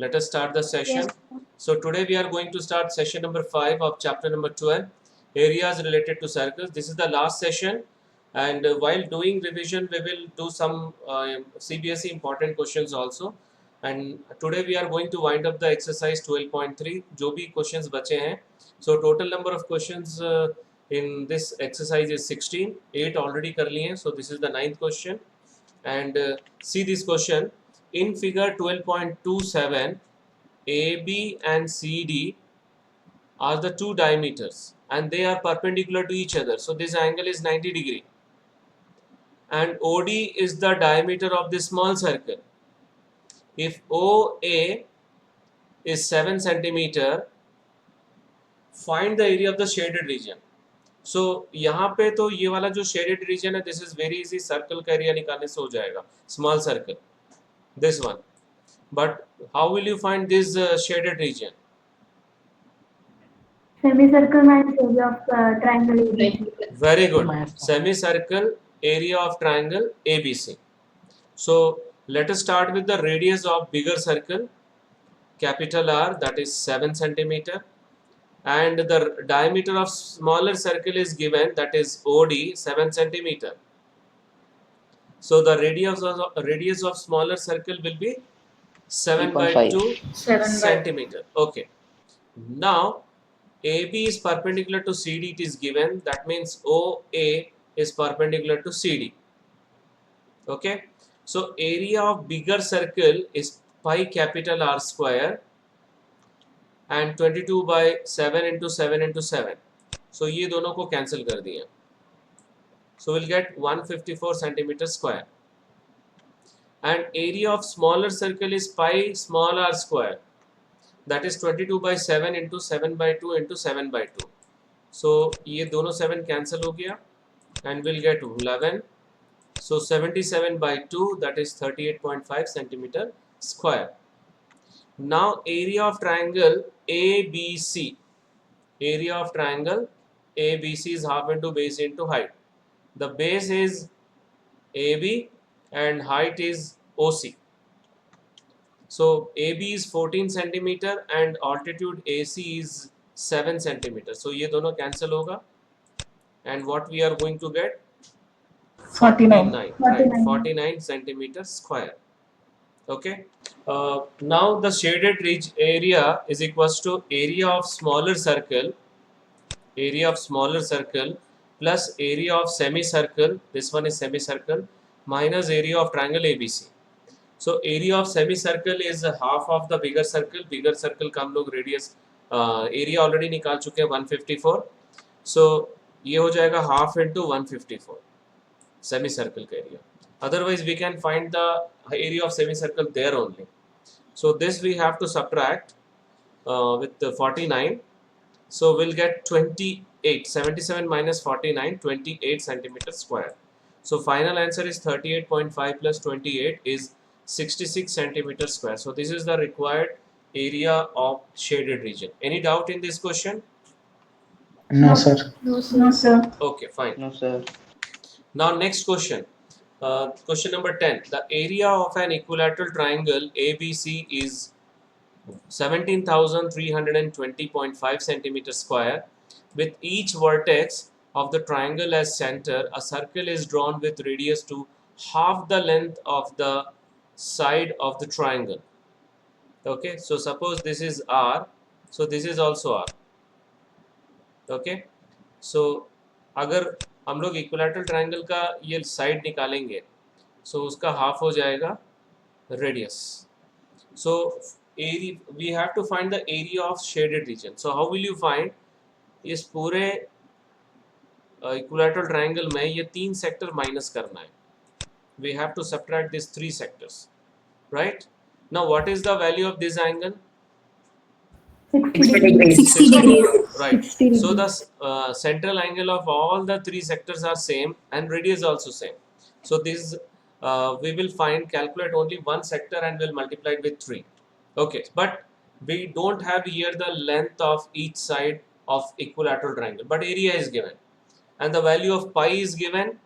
Let us start the session. Yes. So today we are going to start session number 5 of chapter number 12, areas related to circles. This is the last session, and while doing revision we will do some CBSE important questions also. And today we are going to wind up the exercise 12.3 जो भी questions बचे हैं. So total number of questions in this exercise is 16. 8 already कर लिए हैं. So this is the 9th question. And see this question. In figure 12.27, AB and CD are the two diameters and they are perpendicular to each other. So this angle is 90 degree. And OD is the diameter of this small circle. If OA is 7 centimeter, find the area of the shaded region. So यहाँ पे तो ये वाला जो shaded region है, this is very easy. Circle का area निकालने से हो जाएगा. Small circle. This one. But how will you find this shaded region? Semicircle minus area of triangle ABC. Very good. Semicircle area of triangle ABC. So let us start with the radius of bigger circle, capital R, that is 7 centimeter, and the diameter of smaller circle is given, that is OD, 7 centimeter. So the radius of smaller circle will be 7 by 2 centimeter. Okay. Now AB is perpendicular to CD, it is given, that means OA is perpendicular to CD. Okay. So area of bigger circle is pi capital R square and 22 by 7 into 7 into 7. So ये दोनों को cancel कर दिए. So we'll get 154 centimeter square. And area of smaller circle is pi small r square. That is 22 by 7 into 7 by 2 into 7 by 2. So ये दोनों 7 cancel हो गया and we'll get 11. So 77 by 2, that is 38.5 centimeter square. Now area of triangle ABC. Area of triangle ABC is half into base into height. The base is AB and height is OC. So AB is 14 centimeter and altitude AC is 7 centimeter. So ये दोनों cancel होगा. And what we are going to get? 49. Right, 49 centimeter square. Okay. Now the shaded area is equals to area of smaller circle. Area of smaller circle plus area of semicircle. This one is semicircle minus area of triangle ABC. So area of semicircle is half of the bigger circle. Bigger circle का हम लोग radius area already निकाल चुके हैं 154. So ये हो जाएगा half into 154 semicircle का area. Otherwise we can find the area of semicircle there only. So this we have to subtract with the 49. So we'll get 28. 77 minus 49, 28 centimeter square. So final answer is 38.5 plus 28 is 66 centimeter square. So this is the required area of shaded region. Any doubt in this question? No, sir. No, sir. Okay, fine. No, sir. Now next question. Question number 10. The area of an equilateral triangle ABC is 17,320.5 centimeter square. With each vertex of the triangle as center, a circle is drawn with radius to half the length of the side of the triangle. Okay, so suppose this is R, so this is also R. Okay, so अगर हम लोग equilateral triangle का ये side निकालेंगे, so उसका half हो जाएगा radius. So area, we have to find the area of shaded region. So how will you find? इस पूरे इक्विलैटरल ट्रायंगल में ये 3 सेक्टर माइनस करना है. We have to subtract these 3 sectors, right? Now what is the value of this angle? 60 degrees. Right. 60 degrees. So the central angle of all the 3 sectors are same and radius also same. So this we will calculate only one sector and will multiply it with 3. Okay, but we don't have here the length of each side of equilateral triangle, but area is given and the value of pi is given,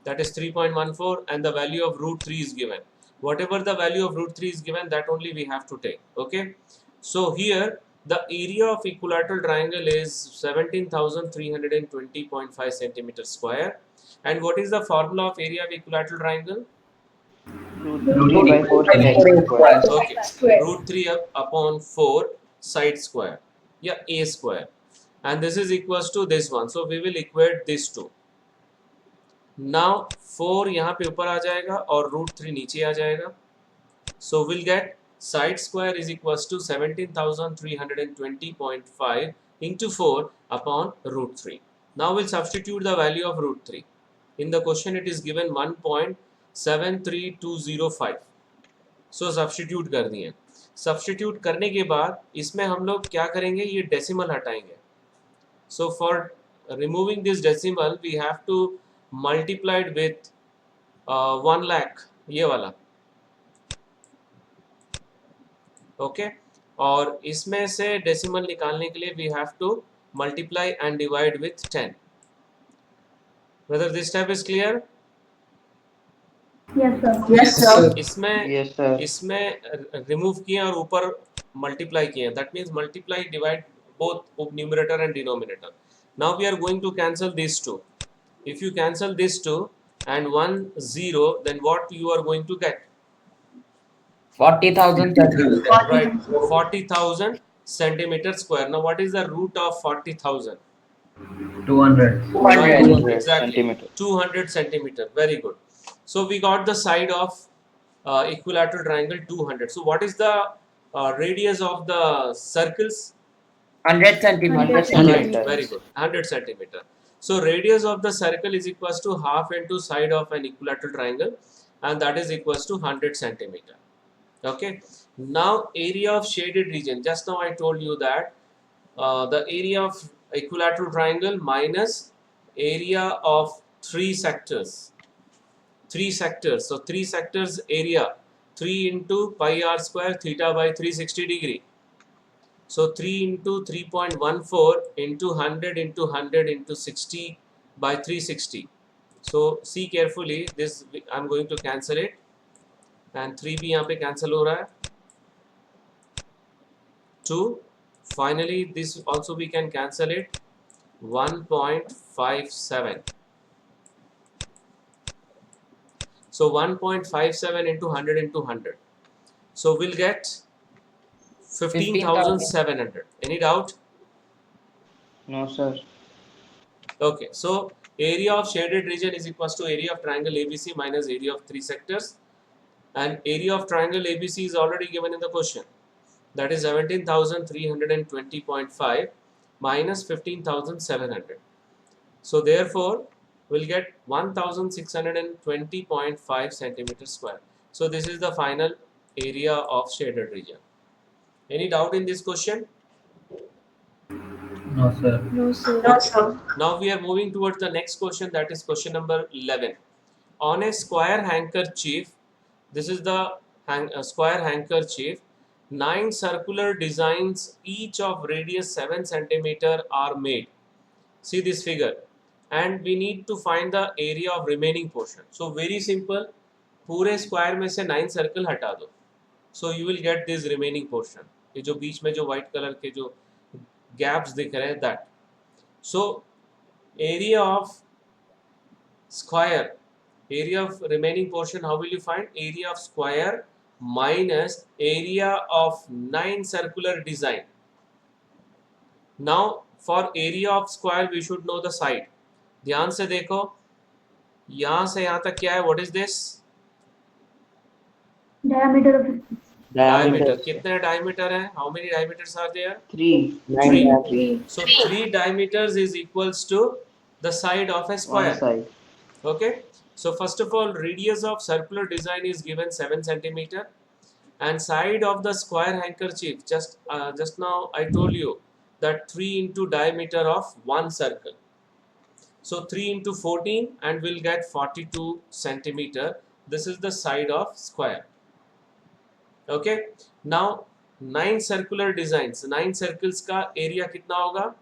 that is 3.14, and the value of root 3 is given. whatever the value of root 3 is given, that only we have to take. Okay, so here the area of equilateral triangle is 17,320.5 centimeter square. And what is the formula of area of equilateral triangle? Root 3 by 4 side square. Okay, root 3 upon 4 side square, yeah, a square, and this is equals to this one, so we will equate this two. Now 4 यहाँ पे ऊपर आ जाएगा और root 3 नीचे आ जाएगा, so we'll get side square is equals to 17,320.5 into 4 upon root 3. Now we'll substitute the value of root 3. In the question it is given 1.73205. So substitute कर दिए. Substitute करने के बाद इसमें हम लोग क्या करेंगे, ये डेसिमल हटाएंगे. So for removing this decimal we have to multiplied with 1 lakh, ये वाला. ओके, और इसमें से डेसिमल निकालने के लिए we have to multiply and divide with 10. Whether this step is clear? Yes, sir. Yes, sir. इसमें Yes, sir. इसमें रिमूव किए और ऊपर मल्टीप्लाई किए, that means multiply divide both numerator and denominator. Now we are going to cancel this two. If you cancel this two and 1 0, then what you are going to get? 40,000 centimeters. Right, 40,000 centimeter square. Now what is the root of 40,000? 200. 200 Exactly, centimeter. 200 centimeter. Very good. So we got the side of equilateral triangle 200. So what is the radius of the circles? 100 centimeters. 100 Right, very good. 100 centimeter. So radius of the circle is equals to half into side of an equilateral triangle, and that is equals to 100 centimeter. Okay. Now area of shaded region. Just now I told you that the area of equilateral triangle minus area of 3 sectors. 3 sectors. So 3 sectors area 3 into pi r square theta by 360 degree. So 3 into 3.14 into 100 into 100 into 60 by 360. So see carefully, this I'm going to cancel it, and 3 भी यहाँ पे cancel हो रहा है. 2. Finally this also we can cancel it. 1.57. So 1.57 into 100 into 100. So we'll get 15,700. Any doubt? No, sir. Okay. So area of shaded region is equals to area of triangle ABC minus area of 3 sectors. And area of triangle ABC is already given in the question. That is 17,320.5 minus 15,700. So therefore we'll get 1,620.5 centimeter square. So this is the final area of shaded region. Any doubt in this question? No, sir. No, sir. Okay. Now we are moving towards the next question, that is question number 11. On a square handkerchief, this is the square handkerchief, 9 circular designs each of radius 7 centimeter are made. See this figure, and we need to find the area of remaining portion. So very simple, पूरे square में से 9 circle हटा दो, so you will get this remaining portion. ये जो बीच में जो white colour के जो गैप्स दिख रहे हैं, that. So area of square, area of remaining portion, how will you find? Area of square minus area of 9 circular design. Now for area of square we should know the side. ध्यान से देखो, यहाँ से यहाँ तक क्या है? What is this? Diameter of Diameter. कितने diameter है? How many diameters are there? 3. 3. 3. So 3 diameters is equals to the side of a One square. side. Okay. So first of all, radius of circular design is given 7 centimeter, and side of the square handkerchief, just now I told you that 3 into diameter of one circle. So 3 into 14 and we'll get 42 centimeter. This is the side of square. Okay. Now 9 circular designs, 9 circles का area कितना होगा?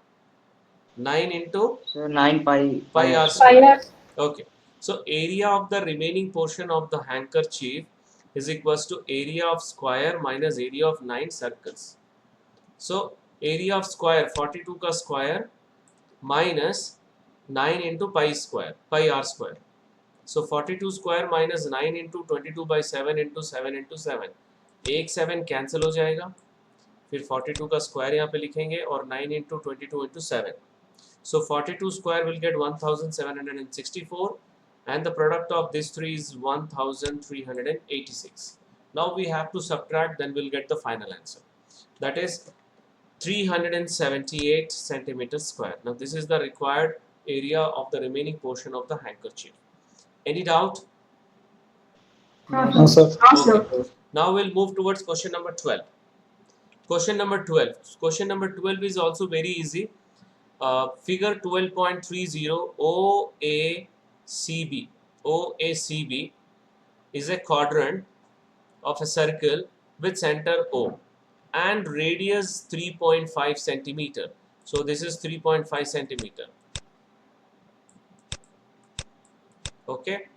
9 into So 9 pi pi r Pi square. r. Okay. So area of the remaining portion of the handkerchief is equals to area of square minus area of 9 circles. So area of square 42 का square minus 9 into pi square, pi r square. So 42 square minus 9 into 22 by 7 into 7 into 7. एक 7 cancel हो जाएगा, फिर 42 का square यहाँ पे लिखेंगे और 9 into 22 into 7. So 42 square will get 1764 and the product of these three is 1386. Now we have to subtract, then we'll get the final answer. That is 378 centimeters square. Now this is the required area of the remaining portion of the handkerchief. Any doubt? No, sir. Okay. Now we'll move towards question number 12. Question number 12. Question number 12 is also very easy. Figure 12.30 OACB. OACB is a quadrant of a circle with center O and radius 3.5 centimeter. So this is 3.5 centimeter. Okay.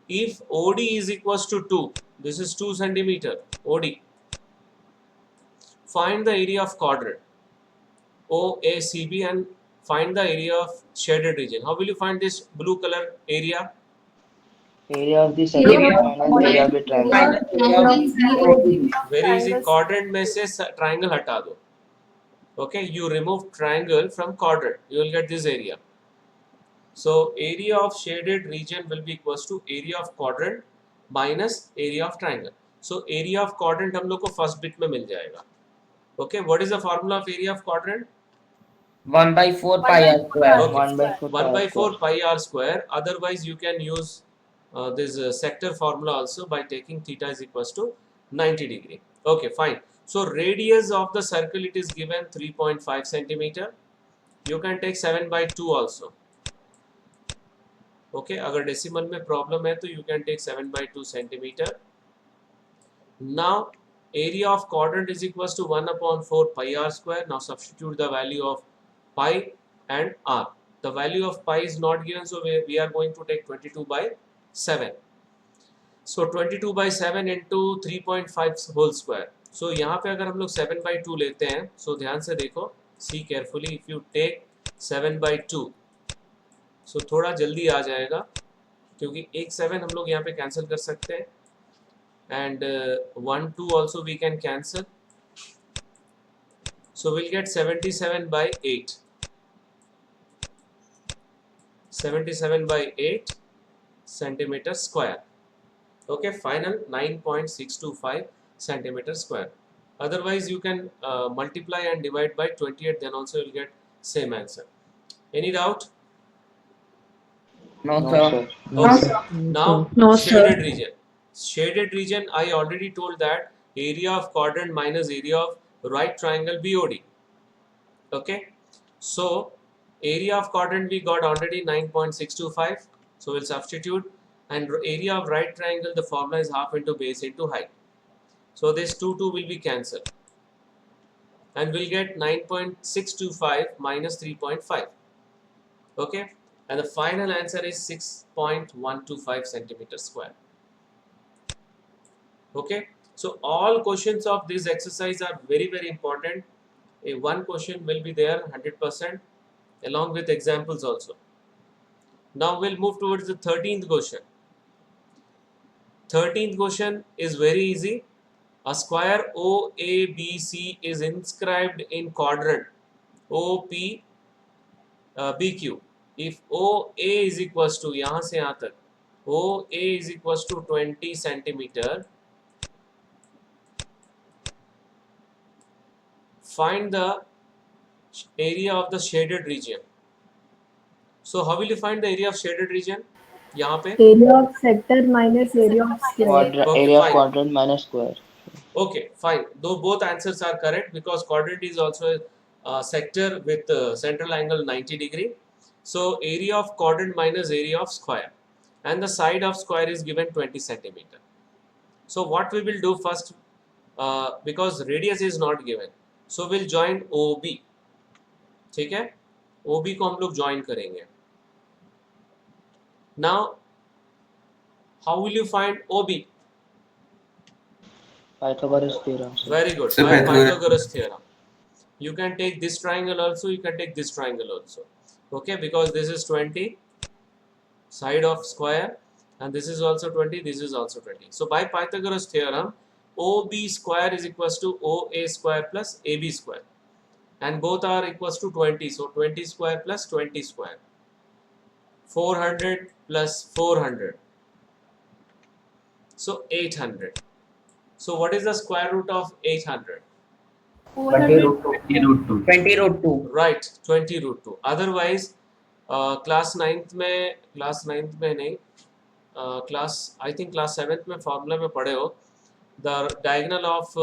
If OD is equals to 2, this is 2 centimeter OD. Find the area of quadrant OACB and find the area of shaded region. How will you find this blue color area? Area of the circle minus area of the triangle. Very easy. Quadrant में से triangle हटा दो. Okay, you remove triangle from quadrant, you will get this area. So area of shaded region will be equals to area of quadrant minus area of triangle. So area of quadrant हम लोग को first bit में मिल जाएगा. Okay, what is the formula of area of quadrant? 1 by 4 pi r square. Okay. 1 by 4 1 by 4 pi pi r square. Otherwise, you can use this sector formula also by taking theta is equals to 90 degree. Okay, fine. So radius of the circle, it is given 3.5 centimeter. You can take 7 by 2 also. Okay, अगर decimal में problem है तो you can take 7 by 2 centimeter. Now area of quadrant is equals to 1 upon 4 pi r square. Now substitute the value of pi and r. The value of pi is not given, so we are going to take 22 by 7. So 22 by 7 into 3.5 whole square. So यहाँ पे अगर हम लोग 7 by 2 लेते हैं, so ध्यान से देखो, see carefully. If you take 7 by 2, so थोड़ा जल्दी आ जाएगा क्योंकि एक 7 हम लोग यहाँ पे कैंसिल कर सकते हैं and 1 2 also we can cancel. So we'll get 77 by 8. 77 by 8 centimeter square. Okay, final 9.625 centimeter square. Otherwise you can multiply and divide by 28, then also you'll get same answer. Any doubt? No, No, sir. sir. Okay. Now No, sir. shaded region. Shaded region, I already told that area of quadrant minus area of right triangle BOD. Okay. So area of quadrant we got already 9.625. So we'll substitute, and area of right triangle, the formula is half into base into height. So this 2 will be cancelled and we'll get 9.625 minus 3.5. Okay. And the final answer is 6.125 centimeter square. Okay. So all questions of this exercise are very, very important. One question will be there 100% along with examples also. Now we'll move towards the 13th question. 13th question is very easy. A square OABC is inscribed in quadrant OP BQ. If OA is equals to, यहाँ से यहाँ तक, OA is equals to 20 centimeter, find the area of the shaded region. So how will you find the area of shaded region? यहाँ पे Area of sector minus area of square. Okay, Area of fine. quadrant minus square. Okay, fine. Though both answers are correct because quadrant is also a sector with central angle 90 degree. So area of quadrant minus area of square, and the side of square is given 20 centimeter. So what we will do first, because radius is not given, so we'll join OB. ठीक है, OB को हम लोग join करेंगे. Now how will you find OB? Pythagoras theorem, sir. Very good. Sir, By Pythagoras. Pythagoras theorem. You can take this triangle also, you can take this triangle also. Okay, because this is 20 side of square and this is also 20, this is also 20. So by Pythagoras theorem, OB square is equals to OA square plus AB square. And both are equals to 20. So 20 square plus 20 square. 400 plus 400. So 800. So what is the square root of 800? 20 root 2. 20 root 2. Right, 20 root 2. Otherwise, class ninth में नहीं, class I think class 7th में formula में पढ़े हो, the diagonal of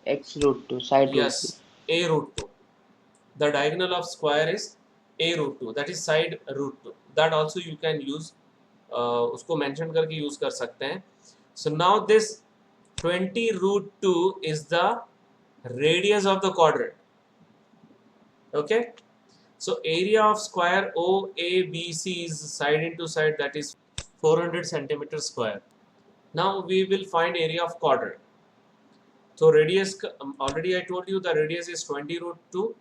X root 2, side root yes 2. a root 2, the diagonal of square is a root 2, that is side root 2. that also you can use, उसको mention करके use कर सकते हैं. So now this 20 root 2 is the radius of the quadrant. Okay, so area of square OABC is side into side, that is 400 centimeter square. Now we will find area of quadrant. So radius, already I told you the radius is 20 root 2.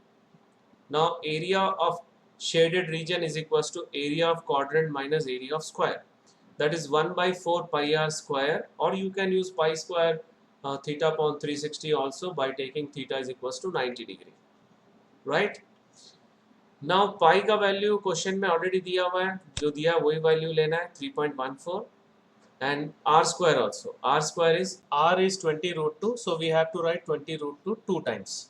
Now area of shaded region is equals to area of quadrant minus area of square. That is 1 by 4 pi r square, or you can use pi square theta upon 360 also by taking theta is equals to 90 degree. Right? Now pi का value question में already दिया हुआ है, जो दिया वही value लेना है 3.14 and r square also. R square is r is 20 root 2, so we have to write 20 root 2 2 times.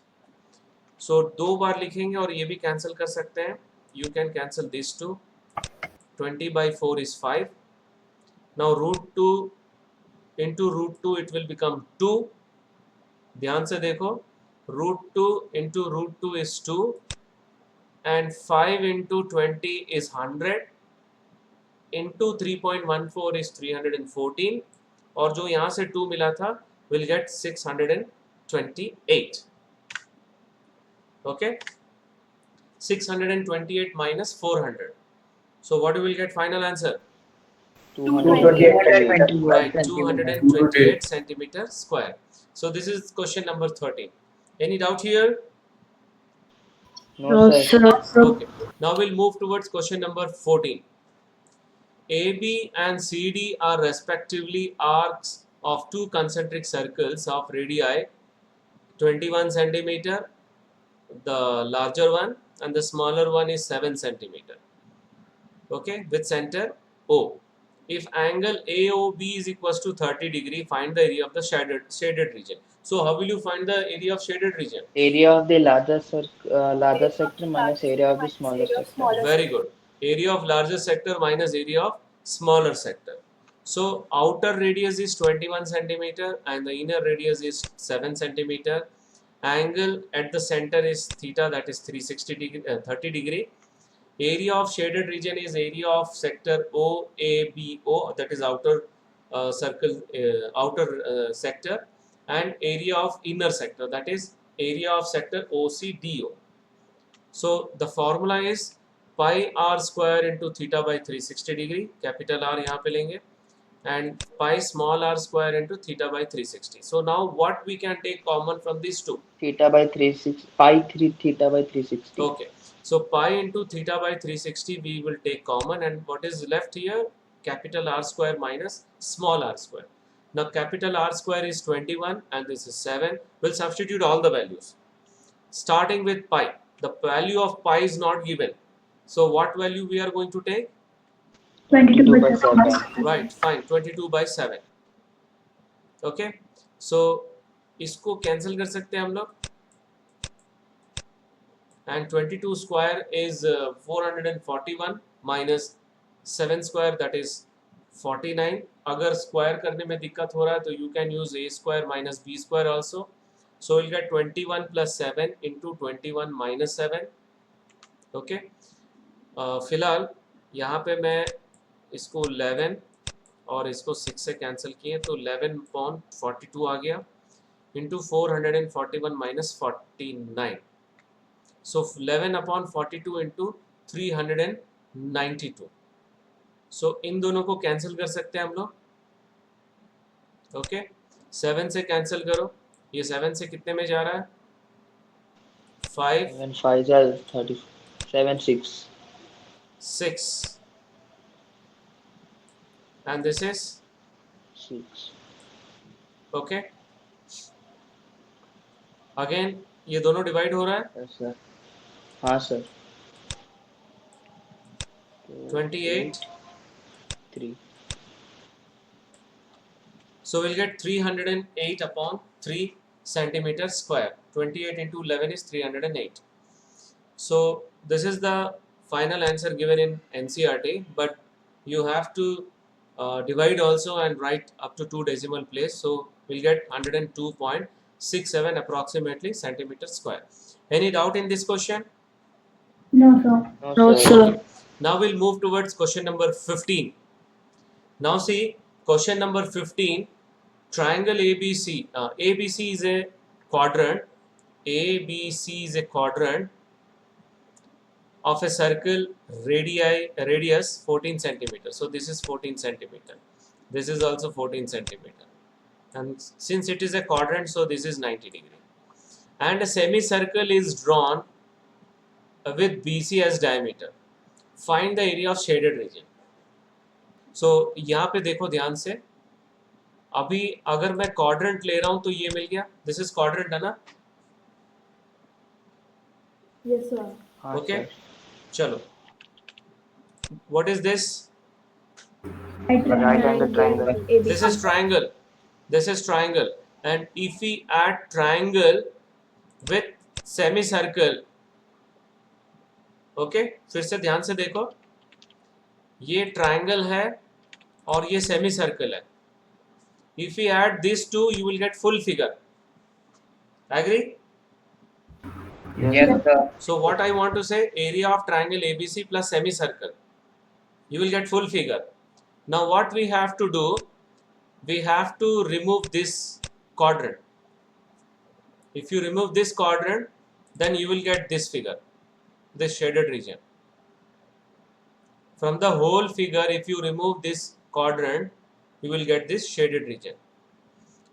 So दो बार लिखेंगे और ये भी कैंसिल कर सकते हैं. You can cancel these two. 20 by 4 is 5. Now root 2 into root 2 it will become 2. ध्यान से देखो, root 2 into root 2 is 2 and 5 into 20 is 100 into 3.14 is 314 और जो यहाँ से 2 मिला था will get 628. Okay, 628 minus 400. So what you will get final answer? 228. Right, 228 centimeter square. So this is question number 13. Any doubt here? No, sir. Okay, now we'll move towards question number 14. AB and CD are respectively arcs of two concentric circles of radii 21 centimeter, the larger one, and the smaller one is 7 centimeter. Okay, with center O. If angle AOB is equals to 30 degree, find the area of the shaded region. So how will you find the area of shaded region? Area of the larger sector minus area of the smaller sector. Very good. Area of larger sector minus area of smaller sector. So outer radius is 21 centimeter and the inner radius is 7 centimeter. Angle at the center is theta, that is 360 degree, 30 degree. Area of shaded region is area of sector OABO, that is outer sector, and area of inner sector, that is area of sector OCDO. So the formula is pi r square into theta by 360 degree, capital R यहाँ पे लेंगे, and pi small r square into theta by 360. So now what we can take common from these two? Theta by 360. Pi 3 theta by 360. Okay. So pi into theta by 360 we will take common, and what is left here? Capital R square minus small r square. Now capital R square is 21 and this is 7. We'll substitute all the values. Starting with pi. The value of pi is not given. So what value we are going to take? 22 by 7. 7. Right, fine. 22 by 7. Okay. So इसको cancel कर सकते हैं हम लोग. And 22 square is 441 minus 7 square, that is 49. अगर square करने में दिक्कत हो रहा है तो you can use a square minus b square also. So we'll get 21 plus 7 into 21 minus 7. Okay. फिलहाल यहाँ पे मैं इसको 11 और इसको 6 से कैंसिल किए तो 11/42 आ गया into 441 minus 49. So 11/42 into 392. So इन दोनों को कैंसिल कर सकते हैं हम लोग. Okay. 7 से कैंसिल करो, ये 7 से कितने में जा रहा है? 5 7 5 are 37 6 6 and this is 6. okay. Again ये दोनों डिवाइड हो रहा है, Yes sir. हाँ sir. 28. 3. So we'll get 308 upon 3 centimeters square. 28 into 11 is 308. So this is the final answer given in NCERT, but you have to divide also and write up to 2 decimal place. So we'll get 102.67 approximately centimeters square. Any doubt in this question? No, sir. No sir. Okay. Now we'll move towards question number 15. Now see question number 15. Triangle ABC. ABC is a quadrant. ABC is a quadrant of a circle radius 14 centimeter. So this is 14 centimeter. This is also 14 centimeter. And since it is a quadrant, so this is 90 degree. And a semicircle is drawn with BC as diameter. Find the area of shaded region. So यहाँ पे देखो ध्यान से, अभी अगर मैं quadrant ले रहा हूं तो ये मिल गया, दिस इज क्वाड्रेंट है ना? Yes, sir. हाँ ओके sir. चलो, what is this? Right Right angle triangle. This is triangle, this is triangle, and if we add triangle with semicircle, okay फिर से ध्यान से देखो, ये ट्राइंगल है और ये सेमीसर्कल है. If we add these two, you will get full figure. Agree? Yes, sir. So what I want to say, area of triangle ABC plus semicircle, you will get full figure. Now what we have to do, we have to remove this quadrant. If you remove this quadrant, then you will get this figure, this shaded region. From the whole figure, if you remove this quadrant, you will get this shaded region.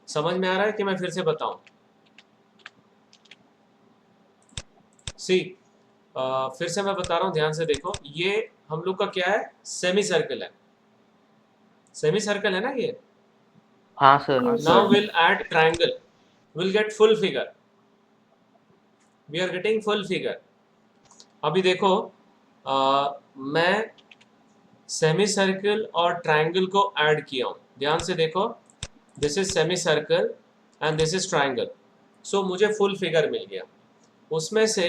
समझ में आ रहा है कि मैं फिर से बताऊं? सी फिर से मैं बता रहा हूं, ध्यान से देखो, ये हम लोग का क्या है? सेमी सर्कल है. सेमी सर्कल है ना ये? हाँ sir. Now we'll add triangle, we'll get full figure. We are getting full figure. अभी देखो, मैं सेमी सर्कल और ट्राइंगल को ऐड किया हूं, ध्यान से देखो, this is semi circle and this is triangle. So मुझे फुल फिगर मिल गया. उसमें से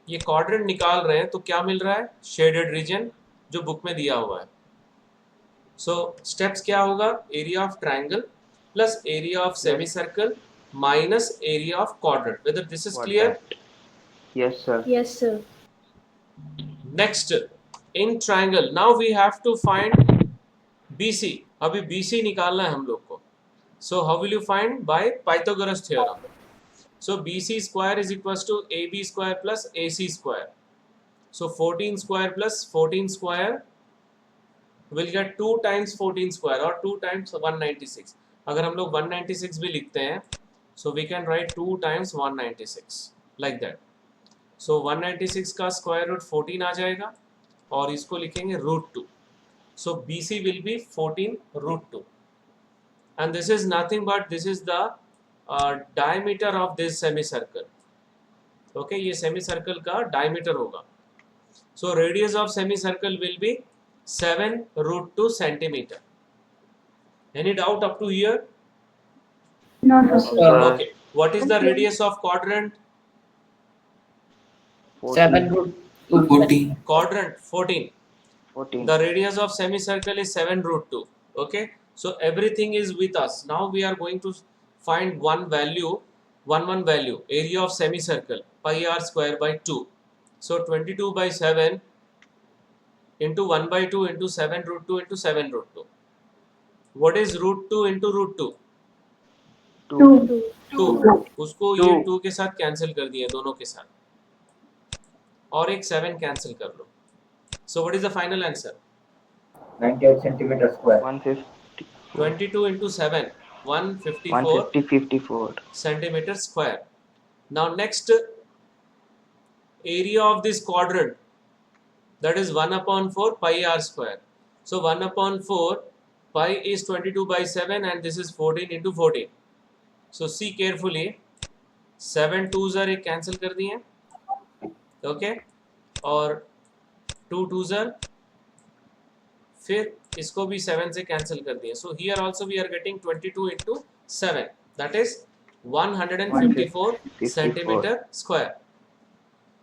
ये क्वाड्रेंट निकाल रहे हैं तो क्या मिल रहा है? शेडेड रीजन, जो बुक में दिया हुआ है. सो स्टेप्स क्या होगा? Area of triangle plus area of semicircle minus area of quadrant. Whether this is clear? Yes sir. Yes, sir. Next, in triangle now we have to find BC. अभी BC निकालना है हम लोग को. So how will you find? By Pythagoras theorem. So BC square is equals to AB square plus AC square. So 14 square plus 14 square will get 2 times 14 square और 2 times 196. अगर हम लोग 196 भी लिखते हैं, so we can write 2 times 196 like that. So 196 का square root 14 आ जाएगा और इसको लिखेंगे √2. So BC will be 14 √2, and this is nothing but this is the diameter of this semicircle. Okay, ये semicircle का diameter होगा. So radius of semicircle will be 7 √2 centimeter. Any doubt up to here? No, sir. Okay. What is the radius of quadrant? 7 root 2. 14. Quadrant 14. 14. The radius of semicircle is 7 √2. Okay, so everything is with us. Now we are going to find one value, one value, area of semicircle, pi r square by 2. So 22 by 7 into 1 by 2 into 7 √2 into 7 √2. What is √2 into √2? 2. 2. उसको ये 2 के साथ cancel कर दिए, दोनों के साथ, और एक 7 कैंसिल कर लो. So what is the final answer? 98 centimeter square. 150. 22 into 7. 154 54. centimeter square. Now next, area of this quadrant, that is 1 upon 4 pi r square. So 1 upon 4 pi is 22 by 7 and this is 14 into 14. So see carefully, 7 2s are एक cancel कर दिए, okay, और 2 2s are, फिर इसको भी 7 से cancel कर दिए. So here also we are getting 22 into 7, that is 154 centimeter square.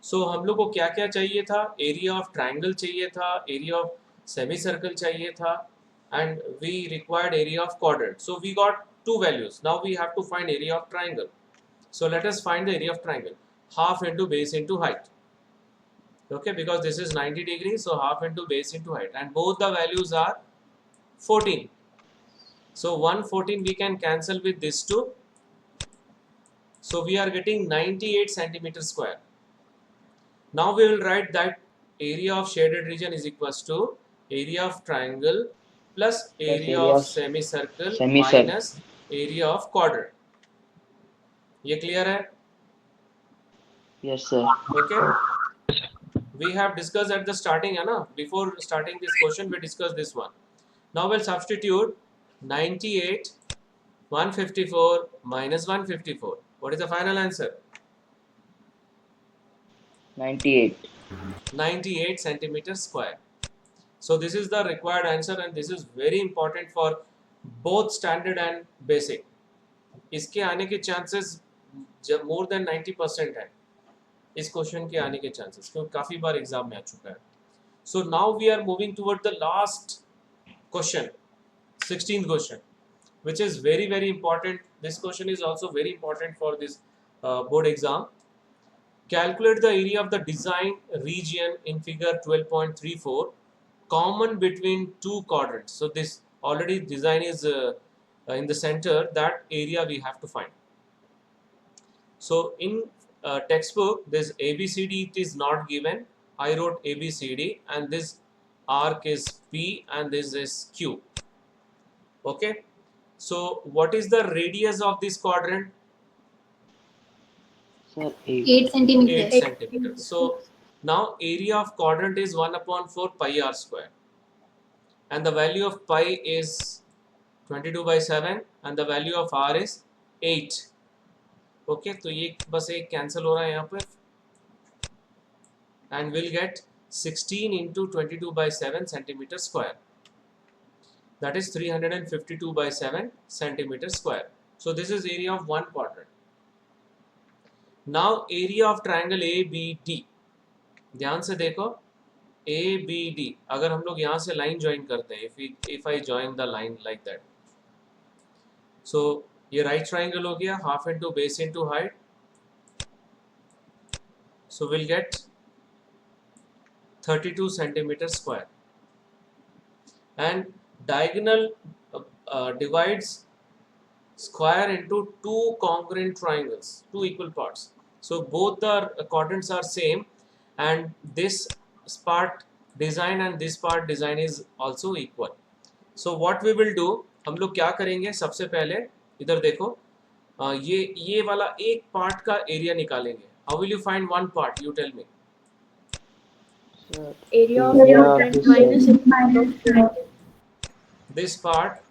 So हम लोग को क्या क्या चाहिए था? एरिया ऑफ ट्राइंगल चाहिए था, एरिया ऑफ सेमी सर्कल चाहिए था, and we required area of quadrant. So we got two values. Now we have to find area of triangle. So let us find the area of triangle. Half into base into height. Okay, because this is 90 degrees, so half into base into height, and both the values are 14. So 114 we can cancel with this two. So we are getting 98 centimeter square. Now we will write that area of shaded region is equals to area of triangle plus area of semicircle minus area of quadrant. ये clear है? Yes, sir. Okay. We have discussed at the starting, है ना? Before starting this question, we discussed this one. Now we'll substitute 98, 154 minus 154. What is the final answer? 98. 98 centimeter square. So this is the required answer and this is very important for both standard and basic. इसके आने के chances जब more than 90% है इस question के आने के chances, क्योंकि काफ़ी बार एग्जाम में आ चुका है. So now we are moving toward the last question, 16th question, which is very very important. This question is also very important for this board exam. Calculate the area of the design region in figure 12.34 common between two quadrants. So this already design is in the center, that area we have to find. So in textbook this ABCD it is not given. I wrote ABCD and this arc is P and this is Q. Okay. So what is the radius of this quadrant? Sir, 8 centimeters. 8 centimeters. So now area of quadrant is 1 upon 4 pi r square. And the value of pi is 22 by 7 and the value of r is 8. Okay, तो ये बस एक cancel हो रहा है यहाँ पे. And we'll get 16 into 22 by 7 centimeter square. That is 352 by 7 centimeter square. So this is area of one quadrant. Now area of triangle ABD. ध्यान से देखो, ABD. अगर हम लोग यहाँ से line join करते हैं, if I join the line like that. So ये right triangle हो गया, half into base into height. So we'll get 32 centimeter square. And diagonal divides square into two congruent triangles, two equal parts. So both the quadrants are same and this part design and this part design is also equal. So what we will do, हम लोग क्या करेंगे, सबसे पहले इधर देखो, ये वाला एक पार्ट का एरिया निकालेंगे. How will you find one part? You tell me. sir, Area of area quadrant of minus this, area of triangle. This part.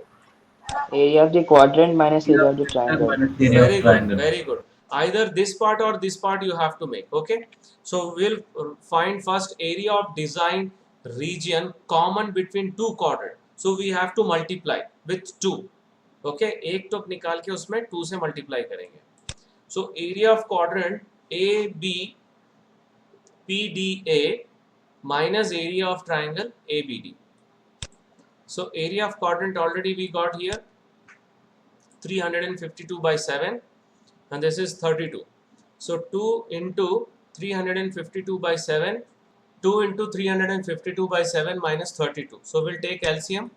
area of the quadrant minus area of the triangle. Very good, very good. Either this part or this part you have to make. Okay, so we'll find first area of design region common between two quadrant. So we have to multiply with 2. Okay, एक top निकाल के उसमें 2 से multiply करेंगे. So area of quadrant AB PDA minus area of triangle ABD. So area of quadrant already we got here 352 by 7 and this is 32. So 2 into 352 by 7, 2 into 352 by 7 minus 32. So we'll take LCM.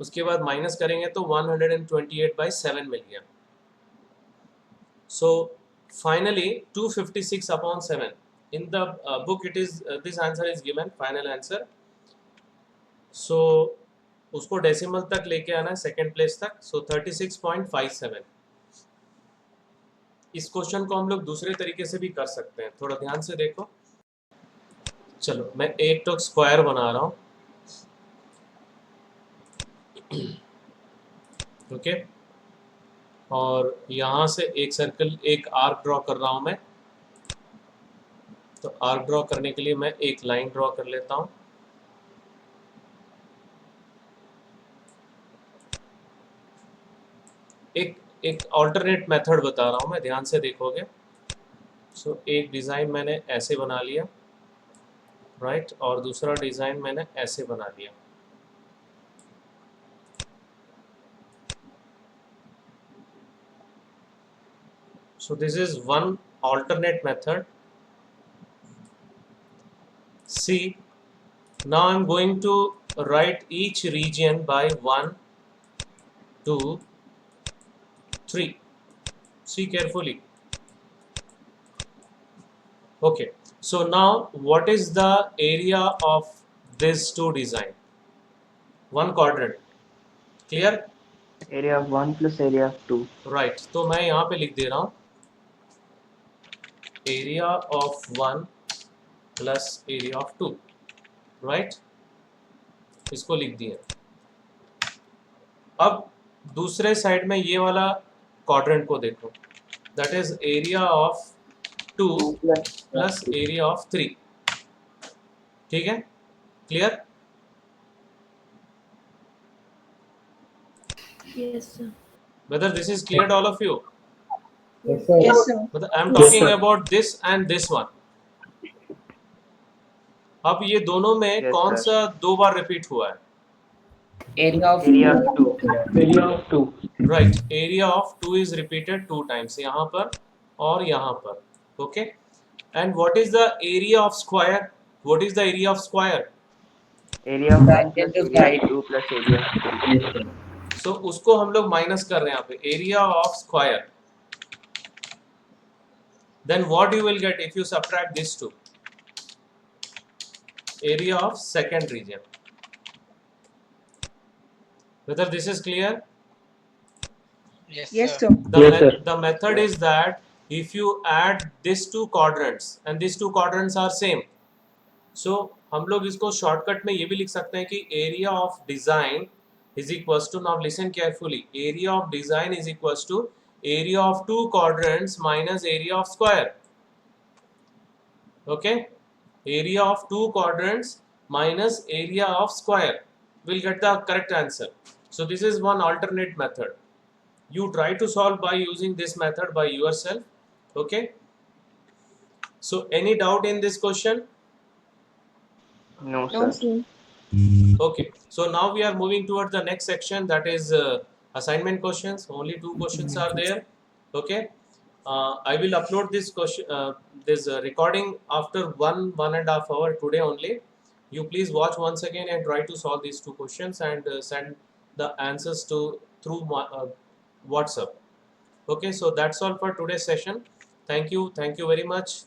उसके बाद minus करेंगे तो 128 by 7 मिल गया. So finally 256 upon 7. In the book it is this answer is given, final answer. So उसको decimal तक लेके आना है, सेकेंड प्लेस तक. सो 36.57. इस क्वेश्चन को हम लोग दूसरे तरीके से भी कर सकते हैं, थोड़ा ध्यान से देखो. चलो मैं एक तो स्क्वायर बना रहा हूँ. ओके, और यहाँ से एक सर्कल, एक आर्क ड्रॉ कर रहा हूँ मैं. तो आर्क ड्रॉ करने के लिए मैं एक लाइन ड्रॉ कर लेता हूँ. एक ऑल्टरनेट मेथड बता रहा हूँ मैं, ध्यान से देखोगे. सो एक डिज़ाइन मैंने ऐसे बना लिया, राइट, और दूसरा डिज़ाइन मैंने ऐसे बना लिया. So this is one alternate method. See, now I'm going to write each region by 1, 2, 3. See carefully. Okay, so now what is the area of these two design? One quadrant. Clear? Area of 1 plus area of 2. Right. तो मैं यहाँ पे लिख दे रहा हूँ area of 1 plus area of 2. Right? इसको लिख दिया. अब दूसरे साइड में ये वाला क्वाड्रेंट को देखो, that is area of 2 plus area of 3. ठीक है, clear? Yes, sir. Whether this is clear to all of you? Yes, sir. Yes, sir. मतलब I am talking about this and this one. अब ये दोनों में Yes, कौन sir. सा दो बार रिपीट हुआ है? Area of Area of 2. Area of 2. Right, area of 2 is repeated 2 times, यहाँ पर और यहाँ पर. Okay, and what is the area of square? What is the area of square? Area of 1 Right plus into area of side. 2 plus area of 3. Yes, sir. सो उसको हम लोग minus कर रहे हैं यहाँ पे, area of square. Then what you will get if you subtract these two? Area of second region. Whether this is clear? Yes, sir. The method is that if you add these two quadrants and these two quadrants are same, so हम लोग इसको shortcut में ये भी लिख सकते हैं कि area of design is equals to, now listen carefully, area of design is equals to area of two quadrants minus area of square. Okay, area of two quadrants minus area of square will get the correct answer. So this is one alternate method. You try to solve by using this method by yourself. Okay, so any doubt in this question? No, No, sir. sir. Okay, so now we are moving towards the next section, that is assignment questions. Only 2 questions are there. Okay, I will upload this question, this recording after 1.5 hour today only. You please watch once again and try to solve these 2 questions and send the answers through WhatsApp. Okay, so that's all for today's session. Thank you very much.